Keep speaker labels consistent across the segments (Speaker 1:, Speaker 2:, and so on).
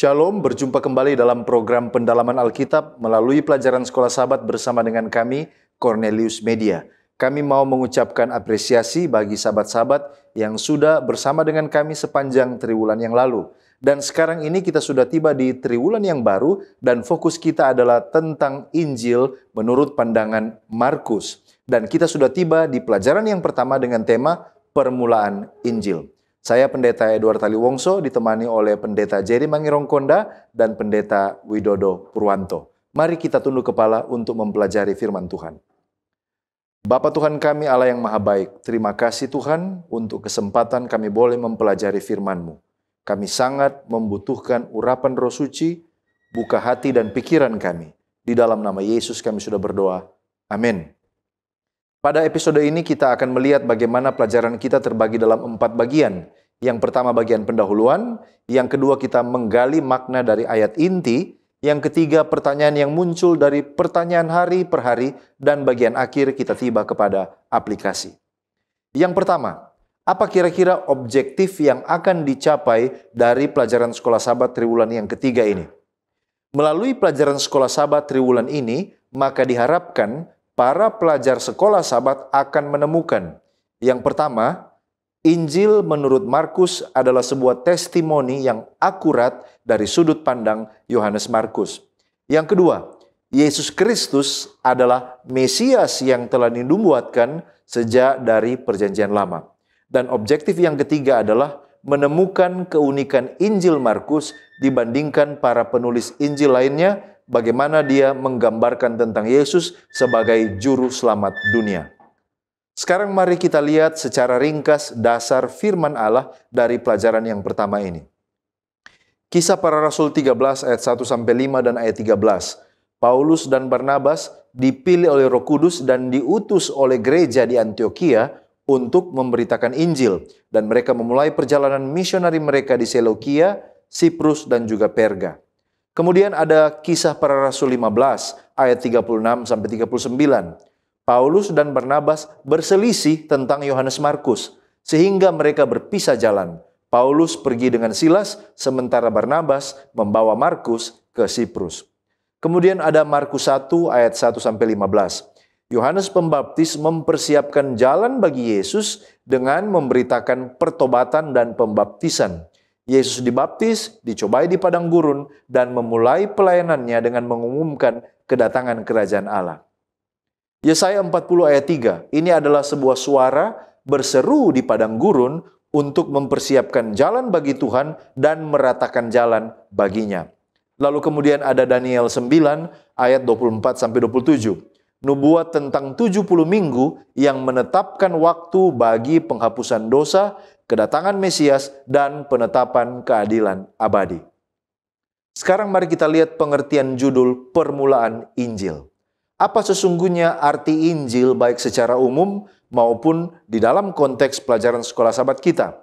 Speaker 1: Shalom, berjumpa kembali dalam program pendalaman Alkitab melalui pelajaran Sekolah Sahabat bersama dengan kami, Cornelius Media. Kami mau mengucapkan apresiasi bagi sahabat-sahabat yang sudah bersama dengan kami sepanjang triwulan yang lalu. Dan sekarang ini kita sudah tiba di triwulan yang baru dan fokus kita adalah tentang Injil menurut pandangan Markus. Dan kita sudah tiba di pelajaran yang pertama dengan tema Permulaan Injil. Saya Pendeta Edward Taliwongso ditemani oleh Pendeta Jerry Mangirongkonda dan Pendeta Widodo Purwanto. Mari kita tunduk kepala untuk mempelajari firman Tuhan. Bapa Tuhan kami Allah yang Maha Baik, terima kasih Tuhan untuk kesempatan kami boleh mempelajari firman-Mu. Kami sangat membutuhkan urapan Roh Suci, buka hati dan pikiran kami. Di dalam nama Yesus kami sudah berdoa. Amin. Pada episode ini kita akan melihat bagaimana pelajaran kita terbagi dalam 4 bagian. Yang pertama bagian pendahuluan, yang kedua kita menggali makna dari ayat inti, yang ketiga pertanyaan yang muncul dari pertanyaan hari per hari, dan bagian akhir kita tiba kepada aplikasi. Yang pertama, apa kira-kira objektif yang akan dicapai dari pelajaran Sekolah Sahabat triwulan yang ketiga ini? Melalui pelajaran Sekolah Sahabat triwulan ini, maka diharapkan para pelajar Sekolah Sahabat akan menemukan. Yang pertama, Injil menurut Markus adalah sebuah testimoni yang akurat dari sudut pandang Yohanes Markus. Yang kedua, Yesus Kristus adalah Mesias yang telah dinubuatkan sejak dari Perjanjian Lama. Dan objektif yang ketiga adalah menemukan keunikan Injil Markus dibandingkan para penulis Injil lainnya, bagaimana dia menggambarkan tentang Yesus sebagai juru selamat dunia. Sekarang mari kita lihat secara ringkas dasar firman Allah dari pelajaran yang pertama ini. Kisah Para Rasul 13 ayat 1-5 dan ayat 13. Paulus dan Barnabas dipilih oleh Roh Kudus dan diutus oleh gereja di Antiokhia untuk memberitakan Injil. Dan mereka memulai perjalanan misionari mereka di Seleukia, Siprus dan juga Perga. Kemudian ada Kisah Para Rasul 15 ayat 36-39. Paulus dan Barnabas berselisih tentang Yohanes Markus sehingga mereka berpisah jalan. Paulus pergi dengan Silas sementara Barnabas membawa Markus ke Siprus. Kemudian ada Markus 1 ayat 1-15. Yohanes Pembaptis mempersiapkan jalan bagi Yesus dengan memberitakan pertobatan dan pembaptisan. Yesus dibaptis, dicobai di padang gurun, dan memulai pelayanannya dengan mengumumkan kedatangan kerajaan Allah. Yesaya 40 ayat 3, ini adalah sebuah suara berseru di padang gurun untuk mempersiapkan jalan bagi Tuhan dan meratakan jalan baginya. Lalu kemudian ada Daniel 9 ayat 24-27. Nubuat tentang 70 minggu yang menetapkan waktu bagi penghapusan dosa, kedatangan Mesias, dan penetapan keadilan abadi. Sekarang mari kita lihat pengertian judul Permulaan Injil. Apa sesungguhnya arti Injil baik secara umum maupun di dalam konteks pelajaran Sekolah Sahabat kita?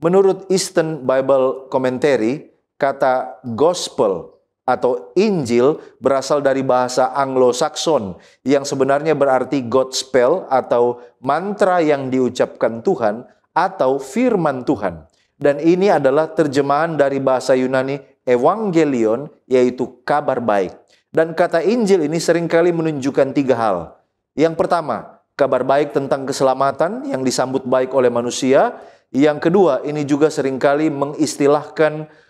Speaker 1: Menurut Easton Bible Commentary, kata gospel atau Injil berasal dari bahasa Anglo-Sakson yang sebenarnya berarti Godspell atau mantra yang diucapkan Tuhan atau firman Tuhan. Dan ini adalah terjemahan dari bahasa Yunani Evangelion, yaitu kabar baik. Dan kata Injil ini seringkali menunjukkan 3 hal. Yang pertama, kabar baik tentang keselamatan yang disambut baik oleh manusia. Yang kedua, ini juga seringkali mengistilahkan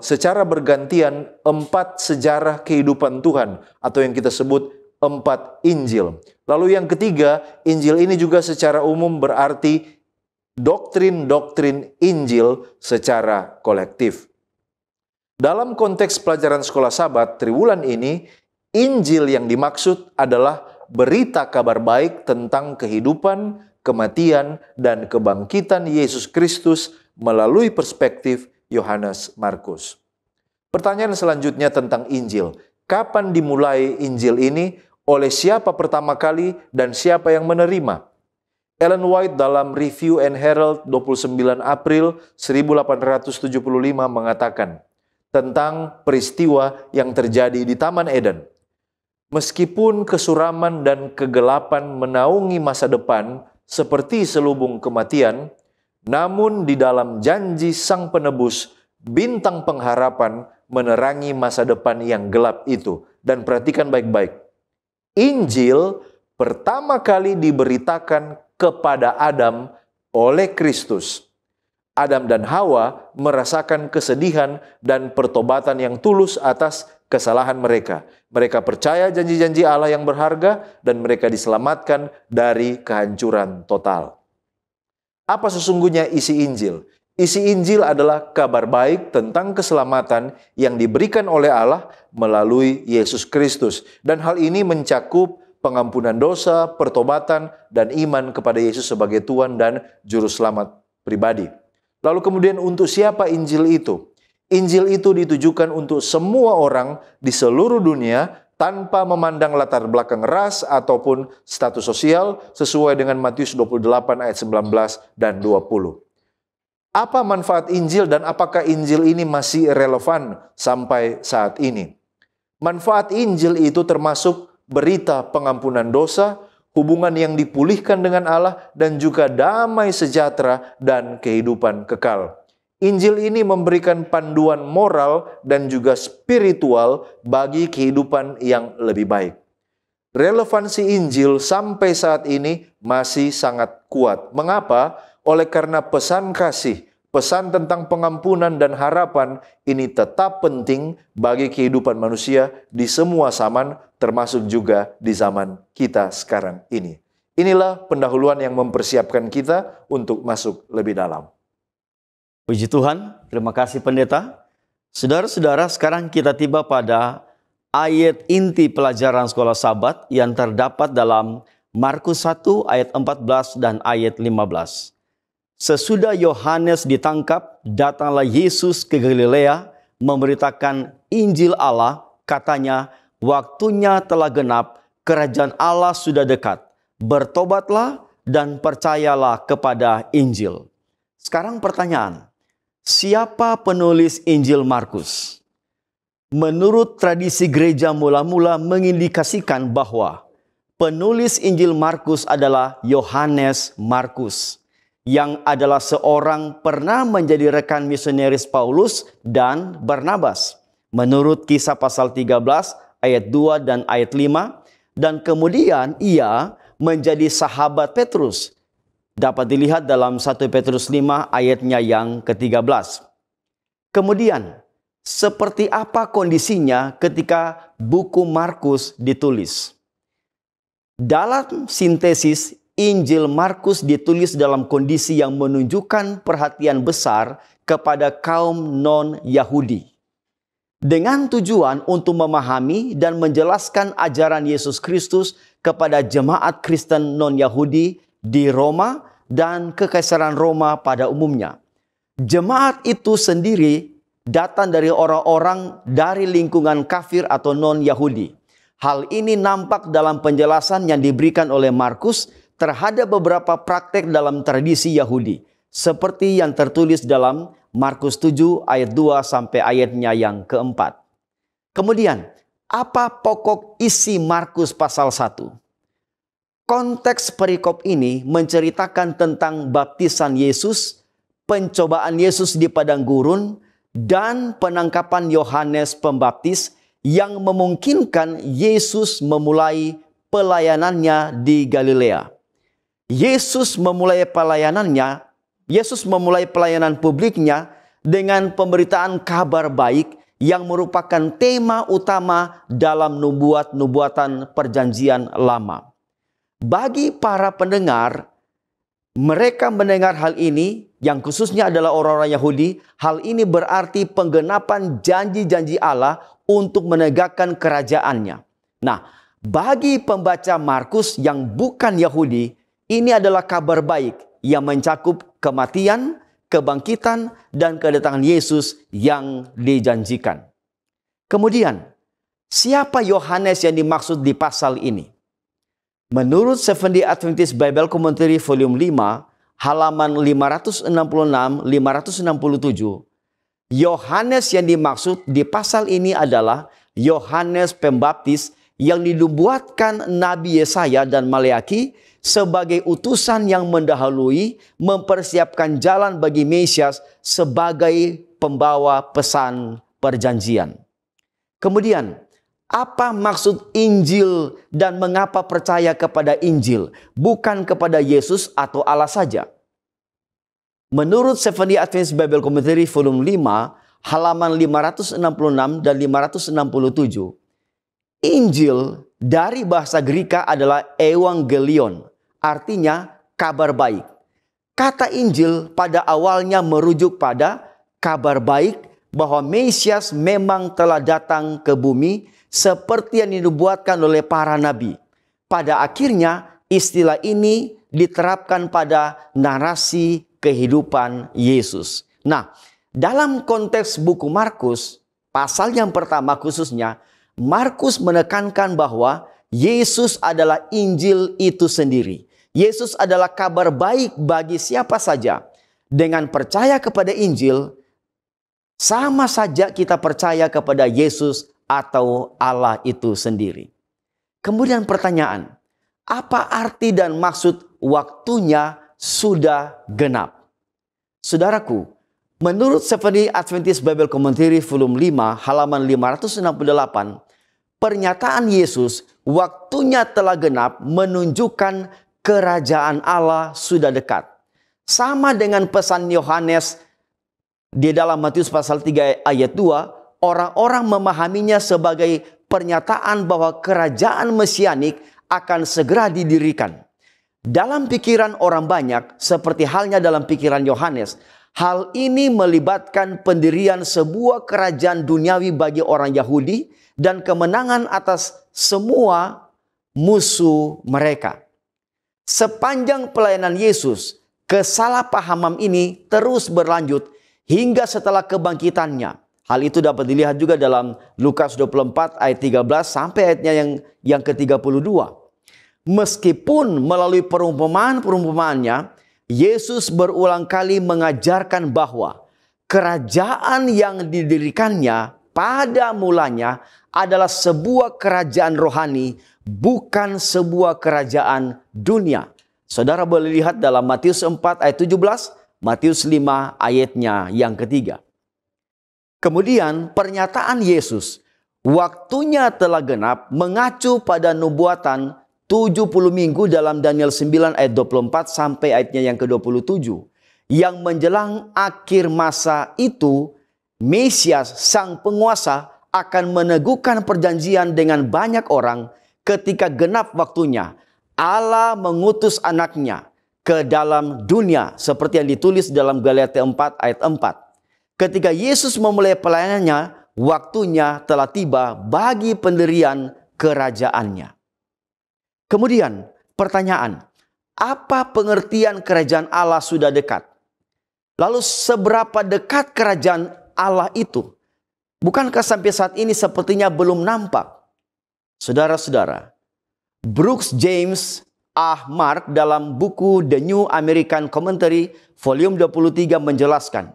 Speaker 1: secara bergantian 4 sejarah kehidupan Tuhan atau yang kita sebut 4 Injil. Lalu yang ketiga, Injil ini juga secara umum berarti doktrin-doktrin Injil secara kolektif. Dalam konteks pelajaran Sekolah Sahabat triwulan ini, Injil yang dimaksud adalah berita kabar baik tentang kehidupan, kematian, dan kebangkitan Yesus Kristus melalui perspektif Yohanes Markus. Pertanyaan selanjutnya tentang Injil. Kapan dimulai Injil ini? Oleh siapa pertama kali dan siapa yang menerima? Ellen White dalam Review and Herald 29 April 1875 mengatakan tentang peristiwa yang terjadi di Taman Eden. Meskipun kesuraman dan kegelapan menaungi masa depan seperti selubung kematian, namun di dalam janji Sang Penebus, bintang pengharapan menerangi masa depan yang gelap itu. Dan perhatikan baik-baik. Injil pertama kali diberitakan kepada Adam oleh Kristus. Adam dan Hawa merasakan kesedihan dan pertobatan yang tulus atas kesalahan mereka. Mereka percaya janji-janji Allah yang berharga dan mereka diselamatkan dari kehancuran total. Apa sesungguhnya isi Injil? Isi Injil adalah kabar baik tentang keselamatan yang diberikan oleh Allah melalui Yesus Kristus. Dan hal ini mencakup pengampunan dosa, pertobatan, dan iman kepada Yesus sebagai Tuhan dan Juru Selamat pribadi. Lalu kemudian untuk siapa Injil itu? Injil itu ditujukan untuk semua orang di seluruh dunia tanpa memandang latar belakang ras ataupun status sosial sesuai dengan Matius 28 ayat 19 dan 20. Apa manfaat Injil dan apakah Injil ini masih relevan sampai saat ini? Manfaat Injil itu termasuk berita pengampunan dosa, hubungan yang dipulihkan dengan Allah, dan juga damai sejahtera dan kehidupan kekal. Injil ini memberikan panduan moral dan juga spiritual bagi kehidupan yang lebih baik. Relevansi Injil sampai saat ini masih sangat kuat. Mengapa? Oleh karena pesan kasih, pesan tentang pengampunan dan harapan ini tetap penting bagi kehidupan manusia di semua zaman, termasuk juga di zaman kita sekarang ini. Inilah pendahuluan yang mempersiapkan kita untuk masuk lebih dalam.
Speaker 2: Puji Tuhan, terima kasih pendeta. Saudara-saudara, sekarang kita tiba pada ayat inti pelajaran sekolah Sabat yang terdapat dalam Markus 1 ayat 14 dan ayat 15. Sesudah Yohanes ditangkap, datanglah Yesus ke Galilea memberitakan Injil Allah. Katanya, waktunya telah genap, kerajaan Allah sudah dekat. Bertobatlah dan percayalah kepada Injil. Sekarang pertanyaan, siapa penulis Injil Markus? Menurut tradisi gereja mula-mula mengindikasikan bahwa penulis Injil Markus adalah Yohanes Markus, yang adalah seorang pernah menjadi rekan misionaris Paulus dan Barnabas. Menurut Kisah pasal 13 ayat 2 dan ayat 5, dan kemudian ia menjadi sahabat Petrus. Dapat dilihat dalam 1 Petrus 5 ayatnya yang ke-13. Kemudian, seperti apa kondisinya ketika buku Markus ditulis? Dalam sintesis, Injil Markus ditulis dalam kondisi yang menunjukkan perhatian besar kepada kaum non-Yahudi, dengan tujuan untuk memahami dan menjelaskan ajaran Yesus Kristus kepada jemaat Kristen non-Yahudi di Roma dan Kekaisaran Roma pada umumnya. Jemaat itu sendiri datang dari orang-orang dari lingkungan kafir atau non-Yahudi. Hal ini nampak dalam penjelasan yang diberikan oleh Markus terhadap beberapa praktek dalam tradisi Yahudi, seperti yang tertulis dalam Markus 7 ayat 2 sampai ayatnya yang keempat. Kemudian, apa pokok isi Markus pasal 1? Konteks perikop ini menceritakan tentang baptisan Yesus, pencobaan Yesus di padang gurun, dan penangkapan Yohanes Pembaptis yang memungkinkan Yesus memulai pelayanannya di Galilea. Yesus memulai pelayanan publiknya dengan pemberitaan kabar baik yang merupakan tema utama dalam nubuatan perjanjian lama. Bagi para pendengar, mereka mendengar hal ini, yang khususnya adalah orang-orang Yahudi, hal ini berarti penggenapan janji-janji Allah untuk menegakkan kerajaannya. Nah, bagi pembaca Markus yang bukan Yahudi, ini adalah kabar baik yang mencakup kematian, kebangkitan, dan kedatangan Yesus yang dijanjikan. Kemudian, siapa Yohanes yang dimaksud di pasal ini? Menurut Seventh-day Adventist Bible Commentary volume 5, halaman 566-567, Yohanes yang dimaksud di pasal ini adalah Yohanes Pembaptis yang dinubuatkan Nabi Yesaya dan Maleaki sebagai utusan yang mendahului mempersiapkan jalan bagi Mesias sebagai pembawa pesan perjanjian. Kemudian, apa maksud Injil dan mengapa percaya kepada Injil, bukan kepada Yesus atau Allah saja? Menurut Seventh-day Adventist Bible Commentary volume 5, halaman 566 dan 567, Injil dari bahasa Greka adalah Evangelion, artinya kabar baik. Kata Injil pada awalnya merujuk pada kabar baik bahwa Mesias memang telah datang ke bumi seperti yang dinubuatkan oleh para nabi. Pada akhirnya istilah ini diterapkan pada narasi kehidupan Yesus. Nah, dalam konteks buku Markus, pasal yang pertama khususnya, Markus menekankan bahwa Yesus adalah Injil itu sendiri. Yesus adalah kabar baik bagi siapa saja. Dengan percaya kepada Injil, sama saja kita percaya kepada Yesus atau Allah itu sendiri. Kemudian pertanyaan, apa arti dan maksud waktunya sudah genap? Saudaraku, menurut Seventh-day Adventist Bible Commentary volume 5 halaman 568, pernyataan Yesus waktunya telah genap menunjukkan kerajaan Allah sudah dekat. Sama dengan pesan Yohanes di dalam Matius pasal 3 ayat 2, orang-orang memahaminya sebagai pernyataan bahwa kerajaan mesianik akan segera didirikan. Dalam pikiran orang banyak, seperti halnya dalam pikiran Yohanes, hal ini melibatkan pendirian sebuah kerajaan duniawi bagi orang Yahudi dan kemenangan atas semua musuh mereka. Sepanjang pelayanan Yesus, kesalahpahaman ini terus berlanjut hingga setelah kebangkitannya. Hal itu dapat dilihat juga dalam Lukas 24 ayat 13 sampai ayatnya yang ke-32. Meskipun melalui perumpamaan-perumpamaannya, Yesus berulang kali mengajarkan bahwa kerajaan yang didirikannya pada mulanya adalah sebuah kerajaan rohani, bukan sebuah kerajaan dunia. Saudara boleh lihat dalam Matius 4 ayat 17, Matius 5 ayatnya yang ketiga. Kemudian pernyataan Yesus, waktunya telah genap, mengacu pada nubuatan 70 minggu dalam Daniel 9 ayat 24 sampai ayatnya yang ke-27. Yang menjelang akhir masa itu, Mesias sang penguasa akan meneguhkan perjanjian dengan banyak orang. Ketika genap waktunya, Allah mengutus anaknya ke dalam dunia seperti yang ditulis dalam Galatia 4 ayat 4. Ketika Yesus memulai pelayanannya, waktunya telah tiba bagi pendirian kerajaannya. Kemudian pertanyaan, apa pengertian kerajaan Allah sudah dekat? Lalu seberapa dekat kerajaan Allah itu? Bukankah sampai saat ini sepertinya belum nampak? Saudara-saudara, Brooks James A. Mark dalam buku The New American Commentary volume 23 menjelaskan,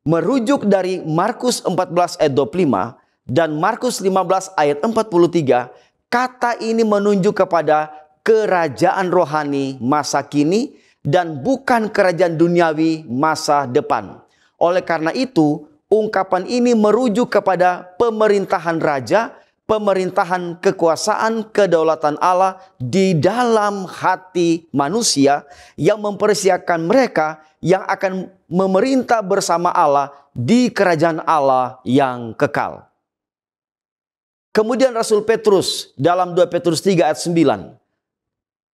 Speaker 2: merujuk dari Markus 14 ayat 25 dan Markus 15 ayat 43, kata ini menunjuk kepada kerajaan rohani masa kini dan bukan kerajaan duniawi masa depan. Oleh karena itu, ungkapan ini merujuk kepada pemerintahan raja, pemerintahan kekuasaan kedaulatan Allah di dalam hati manusia yang mempersiapkan mereka yang akan memerintah bersama Allah di kerajaan Allah yang kekal. Kemudian Rasul Petrus dalam 2 Petrus 3 ayat 9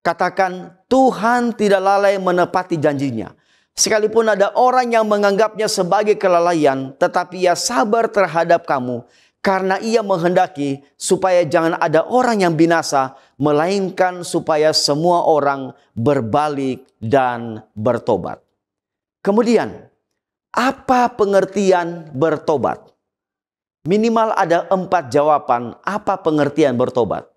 Speaker 2: katakan, Tuhan tidak lalai menepati janjinya. Sekalipun ada orang yang menganggapnya sebagai kelalaian, tetapi ia sabar terhadap kamu, karena ia menghendaki supaya jangan ada orang yang binasa, melainkan supaya semua orang berbalik dan bertobat. Kemudian, apa pengertian bertobat? Minimal ada 4 jawaban apa pengertian bertobat.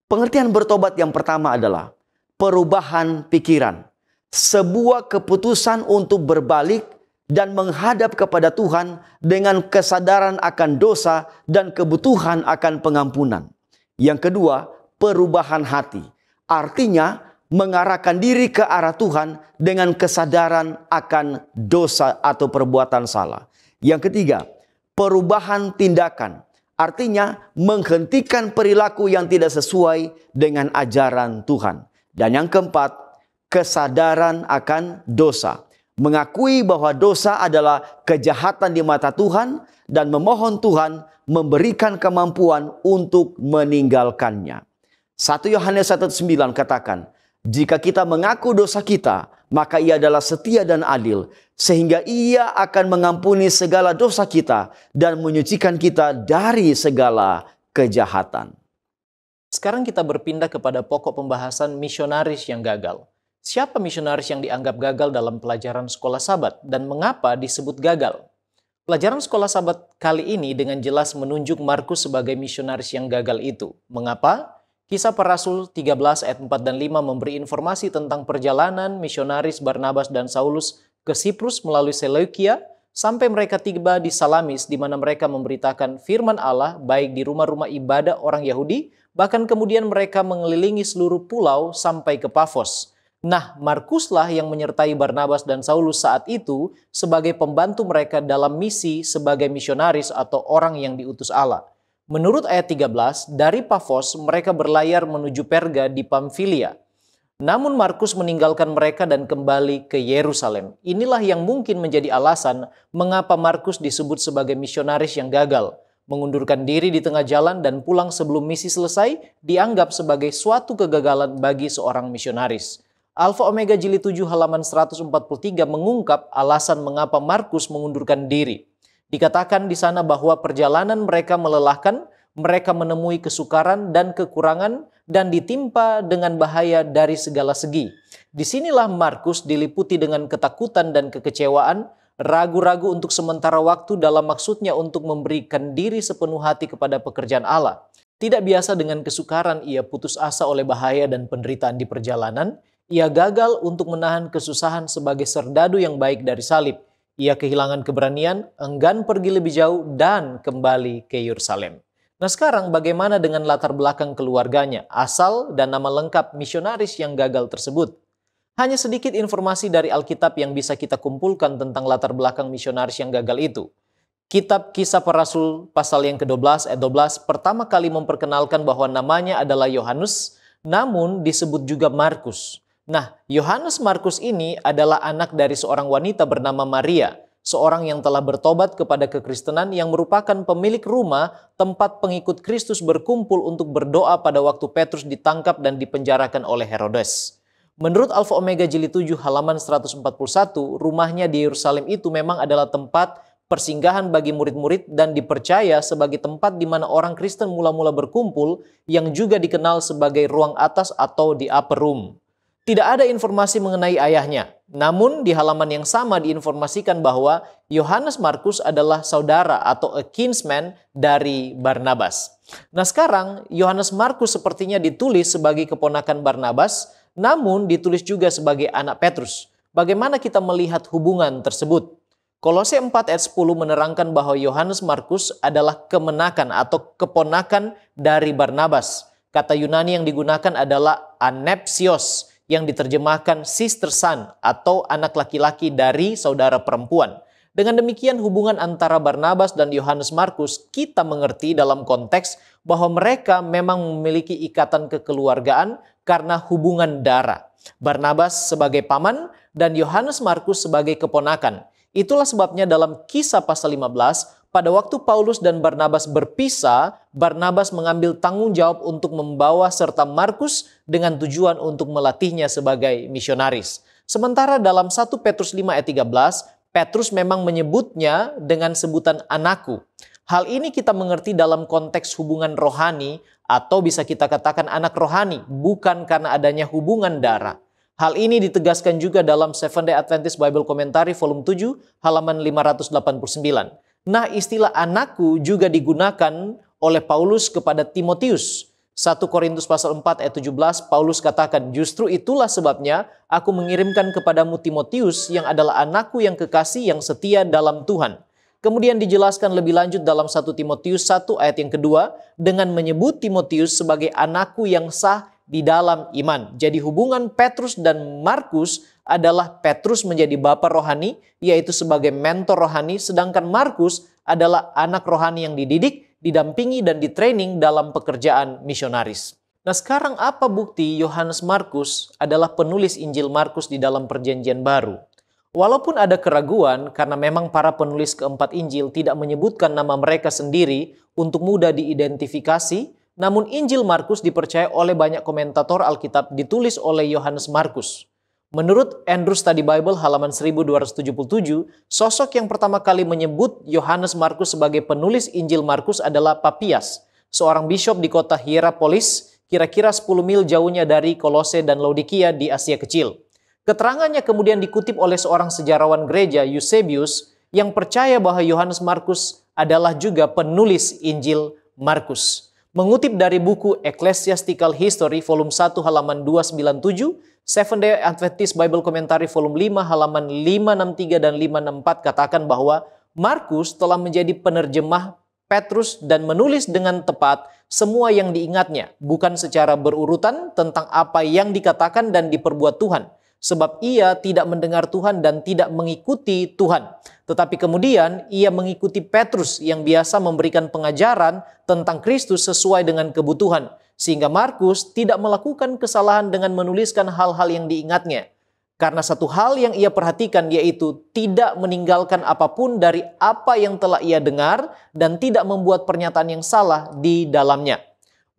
Speaker 2: Pengertian bertobat yang pertama adalah perubahan pikiran. Sebuah keputusan untuk berbalik dan menghadap kepada Tuhan dengan kesadaran akan dosa dan kebutuhan akan pengampunan. Yang kedua, perubahan hati. Artinya mengarahkan diri ke arah Tuhan dengan kesadaran akan dosa atau perbuatan salah. Yang ketiga, perubahan tindakan. Artinya menghentikan perilaku yang tidak sesuai dengan ajaran Tuhan. Dan yang keempat, kesadaran akan dosa. Mengakui bahwa dosa adalah kejahatan di mata Tuhan dan memohon Tuhan memberikan kemampuan untuk meninggalkannya. 1 Yohanes 1:9 katakan, jika kita mengaku dosa kita, maka Ia adalah setia dan adil, sehingga Ia akan mengampuni segala dosa kita dan menyucikan kita dari segala kejahatan.
Speaker 3: Sekarang kita berpindah kepada pokok pembahasan misionaris yang gagal. Siapa misionaris yang dianggap gagal dalam pelajaran sekolah Sabat dan mengapa disebut gagal? Pelajaran sekolah Sabat kali ini dengan jelas menunjuk Markus sebagai misionaris yang gagal itu. Mengapa? Kisah Para Rasul 13 ayat 4 dan 5 memberi informasi tentang perjalanan misionaris Barnabas dan Saulus ke Siprus melalui Seleukia sampai mereka tiba di Salamis di mana mereka memberitakan firman Allah baik di rumah-rumah ibadah orang Yahudi, bahkan kemudian mereka mengelilingi seluruh pulau sampai ke Pafos. Nah, Markuslah yang menyertai Barnabas dan Saulus saat itu sebagai pembantu mereka dalam misi sebagai misionaris atau orang yang diutus Allah. Menurut ayat 13, dari Pafos mereka berlayar menuju Perga di Pamfilia. Namun Markus meninggalkan mereka dan kembali ke Yerusalem. Inilah yang mungkin menjadi alasan mengapa Markus disebut sebagai misionaris yang gagal. Mengundurkan diri di tengah jalan dan pulang sebelum misi selesai dianggap sebagai suatu kegagalan bagi seorang misionaris. Alfa Omega Jilid 7 halaman 143 mengungkap alasan mengapa Markus mengundurkan diri. Dikatakan di sana bahwa perjalanan mereka melelahkan, mereka menemui kesukaran dan kekurangan, dan ditimpa dengan bahaya dari segala segi. Disinilah Markus diliputi dengan ketakutan dan kekecewaan, ragu-ragu untuk sementara waktu dalam maksudnya untuk memberikan diri sepenuh hati kepada pekerjaan Allah. Tidak biasa dengan kesukaran, ia putus asa oleh bahaya dan penderitaan di perjalanan. Ia gagal untuk menahan kesusahan sebagai serdadu yang baik dari salib. Ia kehilangan keberanian, enggan pergi lebih jauh, dan kembali ke Yerusalem. Nah sekarang bagaimana dengan latar belakang keluarganya, asal dan nama lengkap misionaris yang gagal tersebut? Hanya sedikit informasi dari Alkitab yang bisa kita kumpulkan tentang latar belakang misionaris yang gagal itu. Kitab Kisah Para Rasul pasal yang ke-12 ayat 12 pertama kali memperkenalkan bahwa namanya adalah Yohanes, namun disebut juga Markus. Nah, Yohanes Markus ini adalah anak dari seorang wanita bernama Maria, seorang yang telah bertobat kepada kekristenan yang merupakan pemilik rumah tempat pengikut Kristus berkumpul untuk berdoa pada waktu Petrus ditangkap dan dipenjarakan oleh Herodes. Menurut Alfa Omega Jilid 7 halaman 141, rumahnya di Yerusalem itu memang adalah tempat persinggahan bagi murid-murid dan dipercaya sebagai tempat di mana orang Kristen mula-mula berkumpul yang juga dikenal sebagai ruang atas atau the upper room. Tidak ada informasi mengenai ayahnya. Namun di halaman yang sama diinformasikan bahwa Yohanes Markus adalah saudara atau a kinsman dari Barnabas. Nah sekarang Yohanes Markus sepertinya ditulis sebagai keponakan Barnabas, namun ditulis juga sebagai anak Petrus. Bagaimana kita melihat hubungan tersebut? Kolose 4 ayat 10 menerangkan bahwa Yohanes Markus adalah kemenakan atau keponakan dari Barnabas. Kata Yunani yang digunakan adalah anepsios, yang diterjemahkan sister son atau anak laki-laki dari saudara perempuan. Dengan demikian hubungan antara Barnabas dan Yohanes Markus kita mengerti dalam konteks bahwa mereka memang memiliki ikatan kekeluargaan karena hubungan darah. Barnabas sebagai paman dan Yohanes Markus sebagai keponakan. Itulah sebabnya dalam Kisah pasal 15 pada waktu Paulus dan Barnabas berpisah, Barnabas mengambil tanggung jawab untuk membawa serta Markus dengan tujuan untuk melatihnya sebagai misionaris. Sementara dalam 1 Petrus 5 ayat 13, Petrus memang menyebutnya dengan sebutan anakku. Hal ini kita mengerti dalam konteks hubungan rohani atau bisa kita katakan anak rohani, bukan karena adanya hubungan darah. Hal ini ditegaskan juga dalam Seventh-day Adventist Bible Commentary volume 7 halaman 589. Nah, istilah anakku juga digunakan oleh Paulus kepada Timotius. 1 Korintus pasal 4 ayat 17, Paulus katakan, justru itulah sebabnya aku mengirimkan kepadamu Timotius yang adalah anakku yang kekasih yang setia dalam Tuhan. Kemudian dijelaskan lebih lanjut dalam 1 Timotius 1 ayat yang kedua dengan menyebut Timotius sebagai anakku yang sah di dalam iman. Jadi hubungan Petrus dan Markus adalah Petrus menjadi bapa rohani, yaitu sebagai mentor rohani, sedangkan Markus adalah anak rohani yang dididik, didampingi, dan ditraining dalam pekerjaan misionaris. Nah, sekarang apa bukti Yohanes Markus adalah penulis Injil Markus di dalam Perjanjian Baru? Walaupun ada keraguan karena memang para penulis keempat Injil tidak menyebutkan nama mereka sendiri untuk mudah diidentifikasi, namun Injil Markus dipercaya oleh banyak komentator Alkitab ditulis oleh Yohanes Markus. Menurut Andrews Study Bible halaman 1277, sosok yang pertama kali menyebut Yohanes Markus sebagai penulis Injil Markus adalah Papias, seorang bishop di kota Hierapolis, kira-kira 10 mil jauhnya dari Kolose dan Laodikia di Asia Kecil. Keterangannya kemudian dikutip oleh seorang sejarawan gereja, Eusebius, yang percaya bahwa Yohanes Markus adalah juga penulis Injil Markus. Mengutip dari buku Ecclesiastical History volume 1 halaman 297, Seventh-day Adventist Bible Commentary volume 5 halaman 563 dan 564 katakan bahwa Markus telah menjadi penerjemah Petrus dan menulis dengan tepat semua yang diingatnya, bukan secara berurutan tentang apa yang dikatakan dan diperbuat Tuhan. Sebab ia tidak mendengar Tuhan dan tidak mengikuti Tuhan. Tetapi kemudian ia mengikuti Petrus yang biasa memberikan pengajaran tentang Kristus sesuai dengan kebutuhan. Sehingga Markus tidak melakukan kesalahan dengan menuliskan hal-hal yang diingatnya. Karena satu hal yang ia perhatikan yaitu tidak meninggalkan apapun dari apa yang telah ia dengar dan tidak membuat pernyataan yang salah di dalamnya.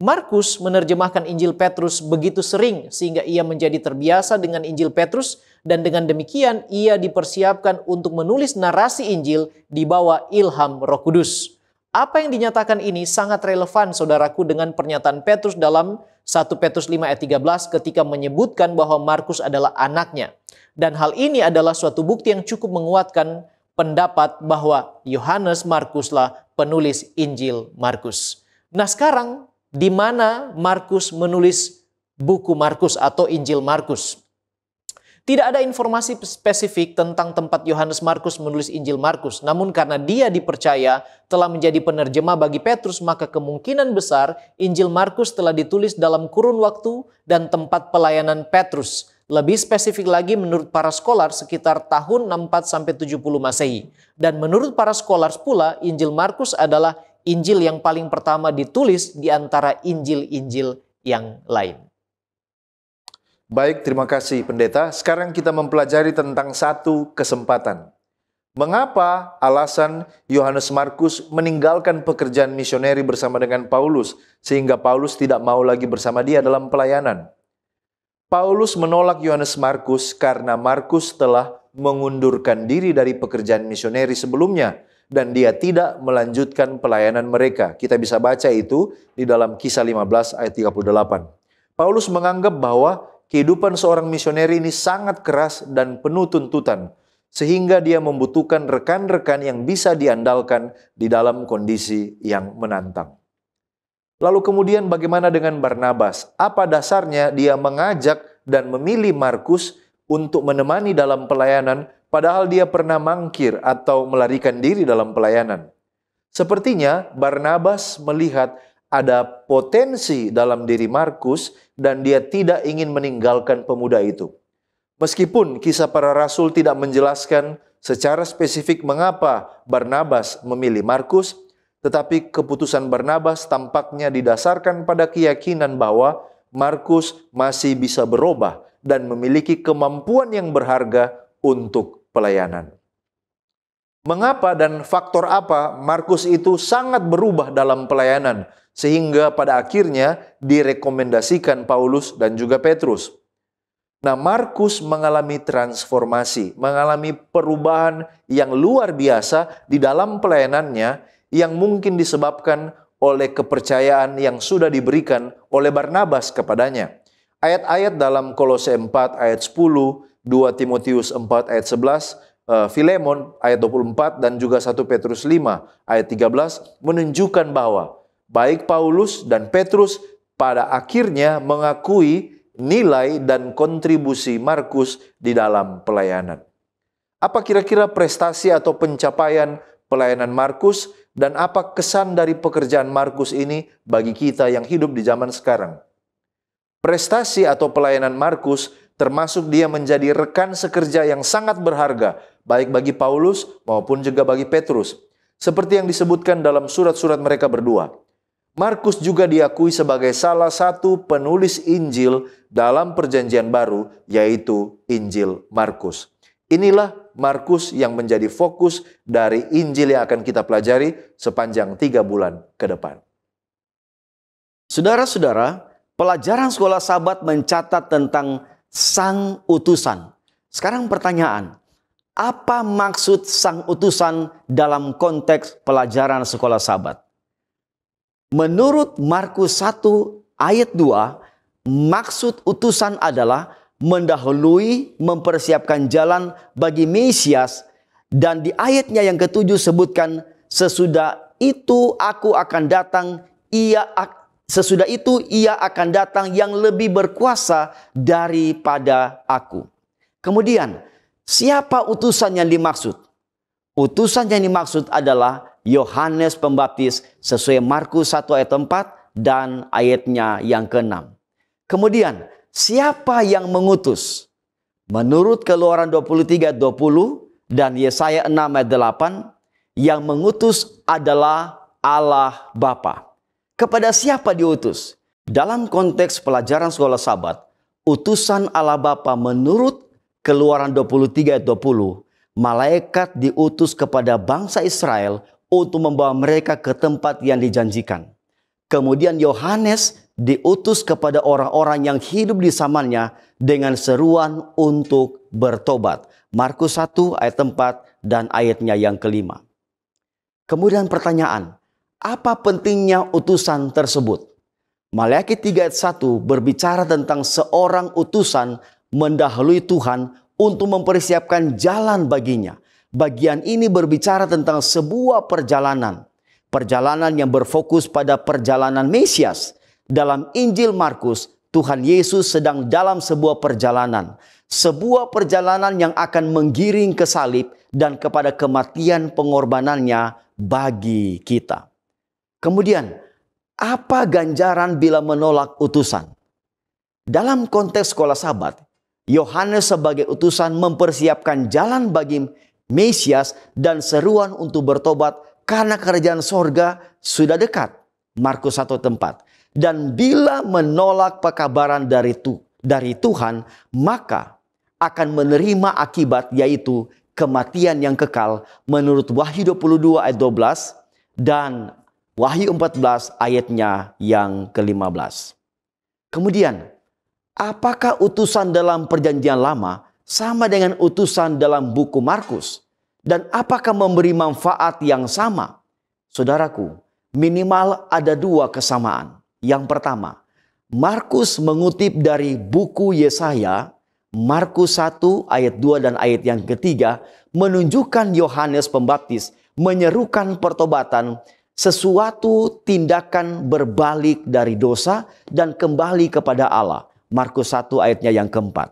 Speaker 3: Markus menerjemahkan Injil Petrus begitu sering sehingga ia menjadi terbiasa dengan Injil Petrus dan dengan demikian ia dipersiapkan untuk menulis narasi Injil di bawah ilham Roh Kudus. Apa yang dinyatakan ini sangat relevan saudaraku dengan pernyataan Petrus dalam 1 Petrus 5 ayat 13 ketika menyebutkan bahwa Markus adalah anaknya. Dan hal ini adalah suatu bukti yang cukup menguatkan pendapat bahwa Yohanes Markuslah penulis Injil Markus. Nah sekarang, di mana Markus menulis buku Markus atau Injil Markus? Tidak ada informasi spesifik tentang tempat Yohanes Markus menulis Injil Markus. Namun karena dia dipercaya telah menjadi penerjemah bagi Petrus, maka kemungkinan besar Injil Markus telah ditulis dalam kurun waktu dan tempat pelayanan Petrus. Lebih spesifik lagi menurut para skolar sekitar tahun 64-70 Masehi. Dan menurut para skolar pula, Injil Markus adalah Injil yang paling pertama ditulis di antara Injil-Injil yang lain.
Speaker 1: Baik, terima kasih pendeta. Sekarang kita mempelajari tentang satu kesempatan. Mengapa alasan Yohanes Markus meninggalkan pekerjaan misioneri bersama dengan Paulus sehingga Paulus tidak mau lagi bersama dia dalam pelayanan? Paulus menolak Yohanes Markus karena Markus telah mengundurkan diri dari pekerjaan misioneri sebelumnya dan dia tidak melanjutkan pelayanan mereka. Kita bisa baca itu di dalam Kisah 15 ayat 38. Paulus menganggap bahwa kehidupan seorang misioneri ini sangat keras dan penuh tuntutan, sehingga dia membutuhkan rekan-rekan yang bisa diandalkan di dalam kondisi yang menantang. Lalu kemudian bagaimana dengan Barnabas? Apa dasarnya dia mengajak dan memilih Markus untuk menemani dalam pelayanan, padahal dia pernah mangkir atau melarikan diri dalam pelayanan? Sepertinya Barnabas melihat ada potensi dalam diri Markus dan dia tidak ingin meninggalkan pemuda itu. Meskipun Kisah Para Rasul tidak menjelaskan secara spesifik mengapa Barnabas memilih Markus, tetapi keputusan Barnabas tampaknya didasarkan pada keyakinan bahwa Markus masih bisa berubah dan memiliki kemampuan yang berharga untuk pelayanan. Mengapa dan faktor apa Markus itu sangat berubah dalam pelayanan sehingga pada akhirnya direkomendasikan Paulus dan juga Petrus? Nah, Markus mengalami transformasi, mengalami perubahan yang luar biasa di dalam pelayanannya yang mungkin disebabkan oleh kepercayaan yang sudah diberikan oleh Barnabas kepadanya. Ayat-ayat dalam Kolose 4 ayat 10, 2 Timotius 4 ayat 11, Filemon ayat 24 dan juga 1 Petrus 5 ayat 13 menunjukkan bahwa baik Paulus dan Petrus pada akhirnya mengakui nilai dan kontribusi Markus di dalam pelayanan. Apa kira-kira prestasi atau pencapaian pelayanan Markus dan apa kesan dari pekerjaan Markus ini bagi kita yang hidup di zaman sekarang? Prestasi atau pelayanan Markus termasuk dia menjadi rekan sekerja yang sangat berharga, baik bagi Paulus maupun juga bagi Petrus. Seperti yang disebutkan dalam surat-surat mereka berdua. Markus juga diakui sebagai salah satu penulis Injil dalam Perjanjian Baru, yaitu Injil Markus. Inilah Markus yang menjadi fokus dari Injil yang akan kita pelajari sepanjang 3 bulan ke depan.
Speaker 2: Saudara-saudara, pelajaran sekolah Sabat mencatat tentang sang utusan. Sekarang pertanyaan, apa maksud sang utusan dalam konteks pelajaran sekolah Sabat? Menurut Markus 1 ayat 2, maksud utusan adalah mendahului, mempersiapkan jalan bagi Mesias. Dan di ayatnya yang ke-7 sebutkan, sesudah itu ia akan datang yang lebih berkuasa daripada aku. Kemudian, siapa utusan yang dimaksud? Utusan yang dimaksud adalah Yohanes Pembaptis sesuai Markus 1 ayat 4 dan ayatnya yang ke-6. Kemudian, siapa yang mengutus? Menurut Keluaran 23 ayat 20 dan Yesaya 6 ayat 8, yang mengutus adalah Allah Bapa. Kepada siapa diutus? Dalam konteks pelajaran sekolah Sabat, utusan Allah Bapa menurut Keluaran 23 ayat 20, malaikat diutus kepada bangsa Israel untuk membawa mereka ke tempat yang dijanjikan. Kemudian Yohanes diutus kepada orang-orang yang hidup di zamannya dengan seruan untuk bertobat. Markus 1 ayat 4 dan ayatnya yang ke-5. Kemudian pertanyaan, apa pentingnya utusan tersebut? Maleakhi 3 ayat 1 berbicara tentang seorang utusan mendahului Tuhan untuk mempersiapkan jalan baginya. Bagian ini berbicara tentang sebuah perjalanan. Perjalanan yang berfokus pada perjalanan Mesias. Dalam Injil Markus, Tuhan Yesus sedang dalam sebuah perjalanan. Sebuah perjalanan yang akan menggiring ke salib dan kepada kematian pengorbanannya bagi kita. Kemudian, apa ganjaran bila menolak utusan? Dalam konteks sekolah Sabat, Yohanes sebagai utusan mempersiapkan jalan bagi Mesias dan seruan untuk bertobat karena kerajaan sorga sudah dekat. Markus 1:4. Dan bila menolak pekabaran dari Tuhan, maka akan menerima akibat, yaitu kematian yang kekal menurut Wahyu 22 ayat 12 dan Wahyu 14 ayatnya yang ke-15. Kemudian, apakah utusan dalam Perjanjian Lama sama dengan utusan dalam buku Markus? Dan apakah memberi manfaat yang sama? Saudaraku, minimal ada 2 kesamaan. Yang pertama, Markus mengutip dari buku Yesaya, Markus 1 ayat 2 dan ayat yang ketiga, menunjukkan Yohanes Pembaptis menyerukan pertobatan, sesuatu tindakan berbalik dari dosa dan kembali kepada Allah. Markus 1 ayatnya yang keempat.